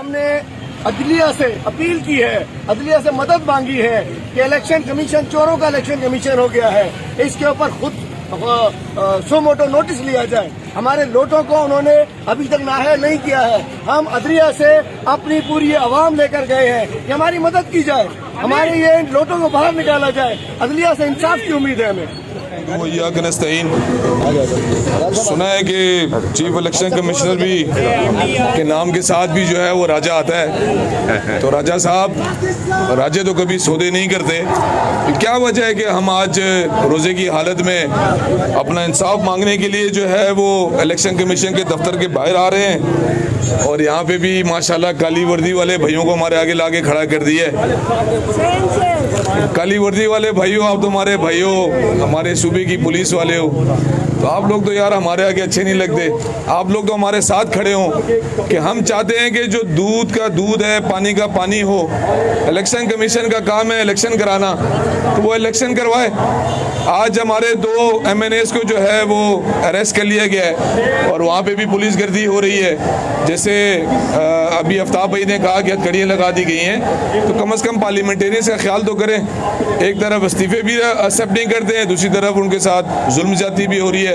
हमने अदलिया से अपील की है, अदलिया से मदद मांगी है कि इलेक्शन कमीशन चोरों का इलेक्शन कमीशन हो गया है, इसके ऊपर खुद सो मोटो नोटिस लिया जाए। हमारे लोटों को उन्होंने अभी तक नाअहल नहीं किया है। हम अदलिया से अपनी पूरी आवाम लेकर गए हैं कि हमारी मदद की जाए, हमारे ये लोटों को बाहर निकाला जाए। अदलिया से इंसाफ की उम्मीद है हमें। सुना है कि चीफ इलेक्शन कमिश्नर भी के नाम के साथ भी जो है वो राजा आता है, तो राजा साहब, राजे तो कभी सौदे नहीं करते। क्या वजह है कि हम आज रोजे की हालत में अपना इंसाफ मांगने के लिए जो है वो इलेक्शन कमीशन के दफ्तर के बाहर आ रहे हैं, और यहाँ पे भी माशाल्लाह काली वर्दी वाले भाइयों को हमारे आगे लाके खड़ा कर दिया है। काली वर्दी वाले भाइयों, आप तो हमारे भाइयों, हमारे सूबे की पुलिस वाले हो, तो आप लोग तो यार हमारे आगे अच्छे नहीं लगते। आप लोग तो हमारे साथ खड़े हो कि हम चाहते हैं कि जो दूध का दूध है, पानी का पानी हो। इलेक्शन कमीशन का काम है इलेक्शन कराना, तो वो इलेक्शन करवाए। आज हमारे 2 MNAs को जो है वो अरेस्ट कर लिया गया है, और वहाँ पे भी पुलिस गर्दी हो रही है। जैसे अभी आफ्ताब भाई ने कहा कि हथकड़ियाँ लगा दी गई हैं, तो कम से कम पार्लियामेंटेरियंस का ख्याल तो करें। एक तरफ इस्तीफे भी एक्सेप्ट नहीं करते हैं, दूसरी तरफ उनके साथ जुल्म ज्यादती भी हो रही है।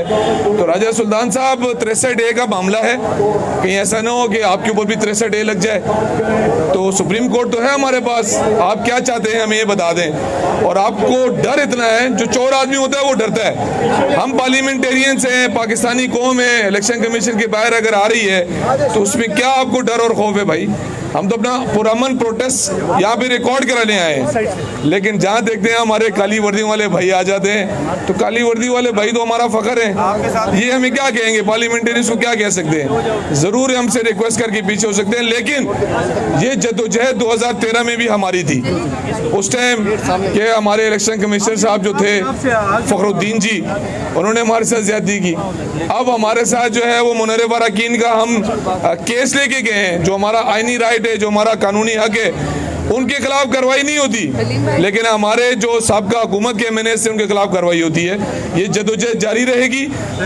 तो राजा सुल्तान साहब, 63A का मामला है, कहीं ऐसा ना हो कि आपके ऊपर भी 63A लग जाए। तो सुप्रीम कोर्ट तो है हमारे पास, आप क्या चाहते हैं हमें ये बता दें। और आपको डर इतना है, जो चोर आदमी होता है वो डरता है। हम पार्लियामेंटेरियंस हैं, पाकिस्तानी कौम है, इलेक्शन कमीशन के बाहर अगर आ रही है तो उसमें क्या आपको डर और खौफ है भाई? हम तो अपना पुरअमन प्रोटेस्ट यहाँ पे रिकॉर्ड कराने आए हैं, लेकिन जहाँ देखते हैं हमारे काली वर्दी वाले भाई आ जाते हैं, तो काली वर्दी वाले भाई तो हमारा फख्र है। ये हमें क्या कहेंगे, पार्लियामेंटेरियंस को क्या कह सकते हैं? जरूर हमसे रिक्वेस्ट करके पीछे हो सकते हैं, लेकिन ये जद्दोजहद 2013 में भी हमारी थी। उस टाइम के हमारे इलेक्शन कमिश्नर साहब जो थे फखरुद्दीन जी, उन्होंने हमारे साथ ज्यादती की। अब हमारे साथ जो है वो मुनर्रिफ अरकान का हम केस लेके गए हैं, जो हमारा आईनी राइट है, जो हमारा कानूनी हक है, उनके खिलाफ कार्रवाई नहीं होती, लेकिन हमारे जो साबका हुकूमत के MNAs से उनके खिलाफ कार्रवाई होती है। ये जदोजहद जारी रहेगी।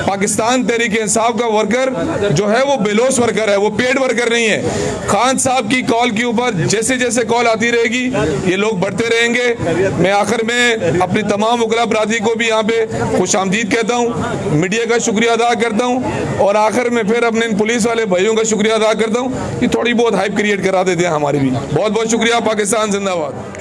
पाकिस्तान तहरीक इंसाफ का वर्कर जो है वो बेलोस वर्कर है, वो पेड वर्कर नहीं है। खान साहब की कॉल के ऊपर जैसे जैसे कॉल आती रहेगी, ये लोग बढ़ते रहेंगे। मैं आखिर में अपनी तमाम वकला बरादरी को भी यहाँ पे खुश आमदीद कहता हूँ, मीडिया का शुक्रिया अदा करता हूँ, और आखिर में फिर अपने इन पुलिस वाले भाइयों का शुक्रिया अदा करता हूँ कि थोड़ी बहुत हाइप क्रिएट करा देते हैं हमारी भी। बहुत बहुत शुक्रिया। पाकिस्तान जिंदाबाद।